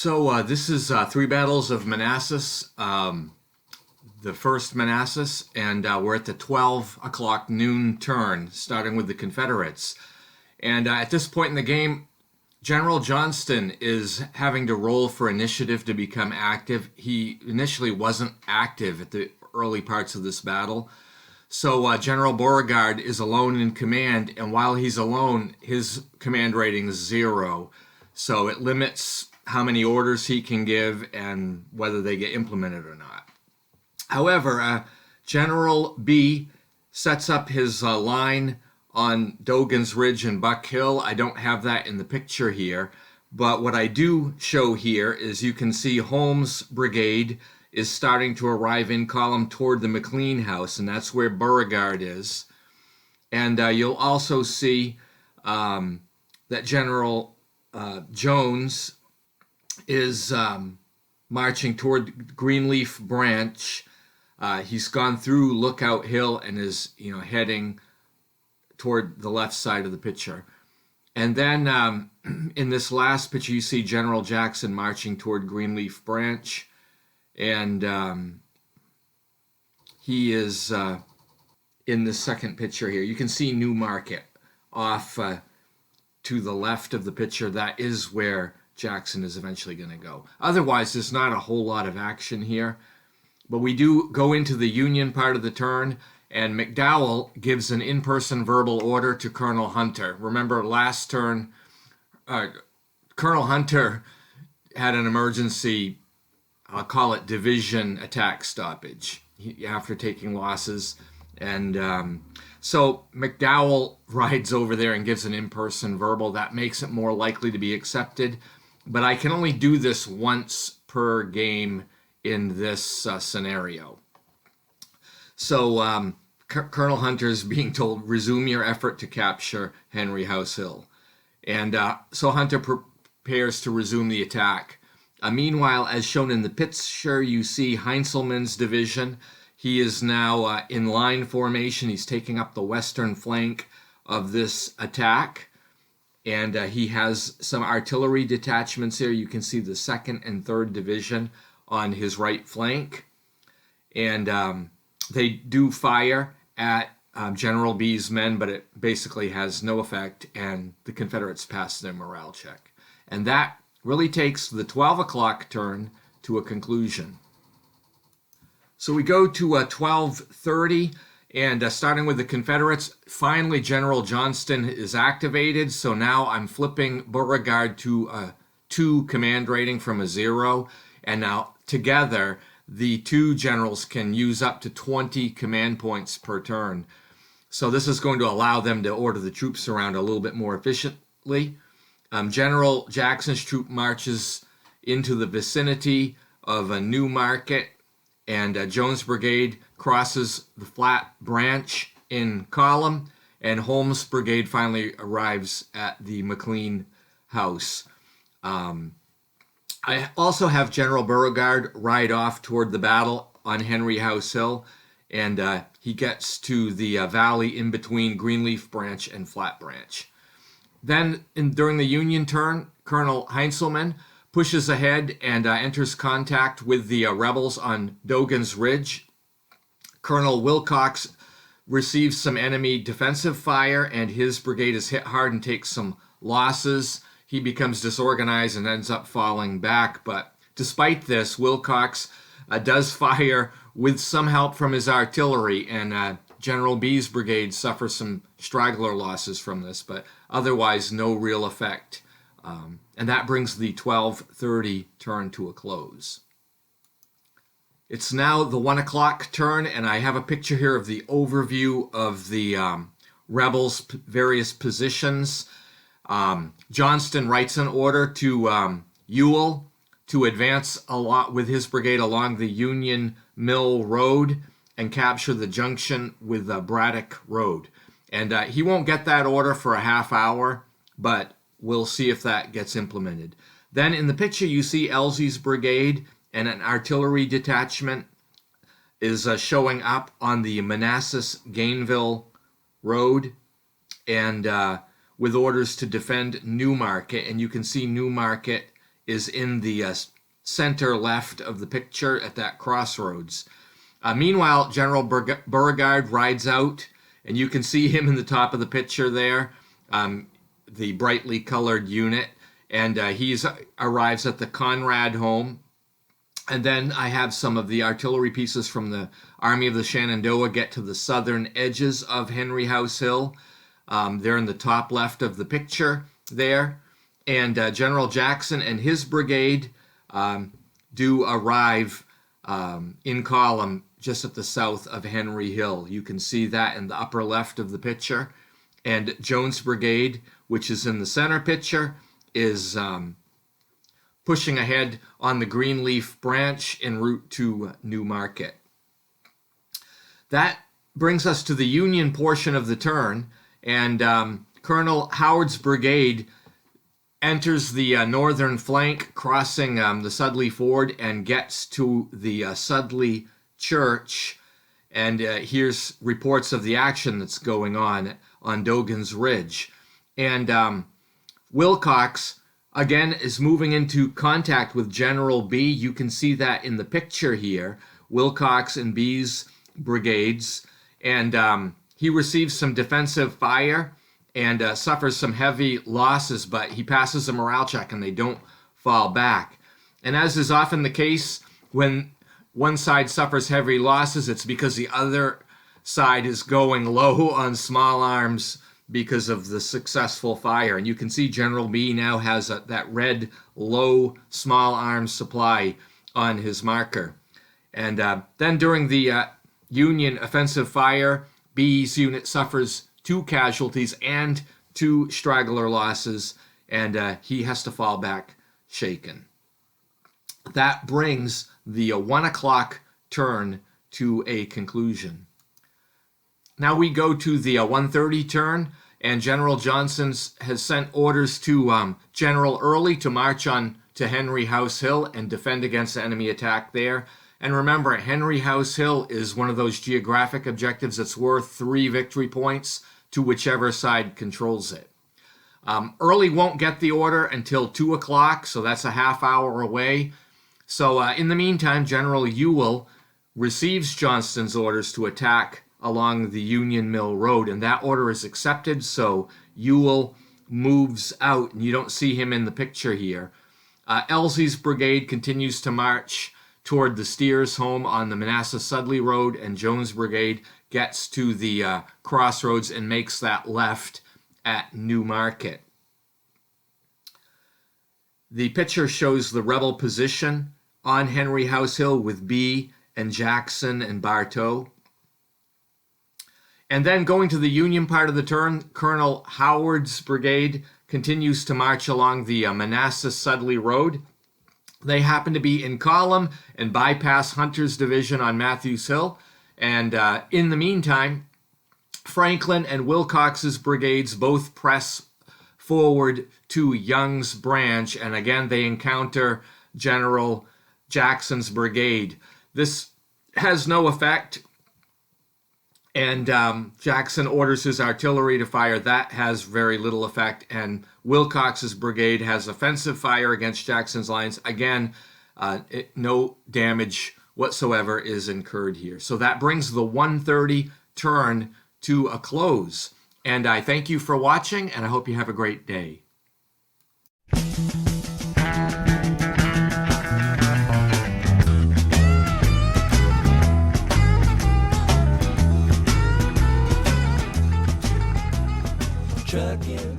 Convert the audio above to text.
This is Three Battles of Manassas, the first Manassas, and we're at the 12 o'clock noon turn, starting with the Confederates. And at this point in the game, General Johnston is having to roll for initiative to become active. He initially wasn't active at the early parts of this battle. So General Beauregard is alone in command, and while he's alone, his command rating is 0. So it limits how many orders he can give and whether they get implemented or not. However, General B sets up his line on Dogan's Ridge and Buck Hill. I don't have that in the picture here, but what I do show here is you can see Holmes' brigade is starting to arrive in column toward the McLean house, and that's where Beauregard is. And you'll also see that General Jones is marching toward Greenleaf Branch. He's gone through Lookout Hill and is heading toward the left side of the picture. And then in this last picture, you see General Jackson marching toward Greenleaf Branch, and he is in the second picture here. You can see New Market off to the left of the picture. That is where Jackson is eventually going to go. Otherwise, there's not a whole lot of action here. But we do go into the Union part of the turn, and McDowell gives an in-person verbal order to Colonel Hunter. Remember, last turn, Colonel Hunter had an emergency, I'll call it division attack stoppage after taking losses. And so McDowell rides over there and gives an in-person verbal. That makes it more likely to be accepted. But I can only do this once per game in this scenario. So Colonel Hunter is being told, resume your effort to capture Henry House Hill. And so Hunter prepares to resume the attack. Meanwhile, as shown in the picture, you see Heinzelman's division. He is now in line formation. He's taking up the western flank of this attack. And he has some artillery detachments here. You can see the 2nd and 3rd Division on his right flank. And they do fire at General B's men, but it basically has no effect, and the Confederates pass their morale check. And that really takes the 12 o'clock turn to a conclusion. So we go to 12:30, and starting with the Confederates, finally General Johnston is activated. So now I'm flipping Beauregard to a 2 command rating from a 0. And now together, the two generals can use up to 20 command points per turn. So this is going to allow them to order the troops around a little bit more efficiently. General Jackson's troop marches into the vicinity of a New Market, and Jones' brigade crosses the Flat Branch in column, and Holmes' brigade finally arrives at the McLean house. I also have General Beauregard ride off toward the battle on Henry House Hill, and he gets to the valley in between Greenleaf Branch and Flat Branch. Then, during the Union turn, Colonel Heinzelman pushes ahead and enters contact with the rebels on Dogan's Ridge. Colonel Wilcox receives some enemy defensive fire, and his brigade is hit hard and takes some losses. He becomes disorganized and ends up falling back. But despite this, Wilcox does fire with some help from his artillery, and General B's brigade suffers some straggler losses from this, but otherwise no real effect. And that brings the 12:30 turn to a close. It's now the 1 o'clock turn, and I have a picture here of the overview of the rebels' various positions. Johnston writes an order to Ewell to advance a lot with his brigade along the Union Mill Road and capture the junction with Braddock Road. And he won't get that order for a half hour, but we'll see if that gets implemented. Then in the picture you see Elzey's brigade, and an artillery detachment is showing up on the Manassas-Gainville Road, and with orders to defend New Market. And you can see New Market is in the center left of the picture at that crossroads. Meanwhile, General Beauregard rides out, and you can see him in the top of the picture there, the brightly colored unit, and he arrives at the Conrad home. And then I have some of the artillery pieces from the Army of the Shenandoah get to the southern edges of Henry House Hill. They're in the top left of the picture there. And General Jackson and his brigade do arrive in column just at the south of Henry Hill. You can see that in the upper left of the picture. And Jones' brigade, which is in the center picture, is pushing ahead on the Greenleaf branch en route to New Market. That brings us to the Union portion of the turn, and Colonel Howard's brigade enters the northern flank, crossing the Sudley Ford, and gets to the Sudley Church. And here's reports of the action that's going on Dogan's Ridge. And Wilcox, again, is moving into contact with General B. You can see that in the picture here, Wilcox and B's brigades. And he receives some defensive fire and suffers some heavy losses, but he passes a morale check and they don't fall back. And as is often the case, when one side suffers heavy losses, it's because the other side is going low on small arms because of the successful fire. And you can see General B now has that red low small arms supply on his marker. And then during the Union offensive fire, B's unit suffers 2 casualties and 2 straggler losses, and he has to fall back shaken. That brings the 1 o'clock turn to a conclusion. Now we go to the 1:30 turn, and General Johnson has sent orders to General Early to march on to Henry House Hill and defend against enemy attack there. And remember, Henry House Hill is one of those geographic objectives that's worth 3 victory points to whichever side controls it. Early won't get the order until 2 o'clock, so that's a half hour away. So in the meantime, General Ewell receives Johnston's orders to attack along the Union Mill Road, and that order is accepted, so Ewell moves out, and you don't see him in the picture here. Elzey's brigade continues to march toward the Steers home on the Manassas-Sudley Road, and Jones' brigade gets to the crossroads and makes that left at New Market. The picture shows the rebel position on Henry House Hill with B and Jackson and Bartow. And then going to the Union part of the turn, Colonel Howard's brigade continues to march along the Manassas-Sudley Road. They happen to be in column and bypass Hunter's division on Matthews Hill. And in the meantime, Franklin and Wilcox's brigades both press forward to Young's branch. And again, they encounter General Jackson's brigade. This has no effect. And Jackson orders his artillery to fire. That has very little effect. And Wilcox's brigade has offensive fire against Jackson's lines. Again, no damage whatsoever is incurred here. So that brings the 1:30 turn to a close. And I thank you for watching, and I hope you have a great day. Trucking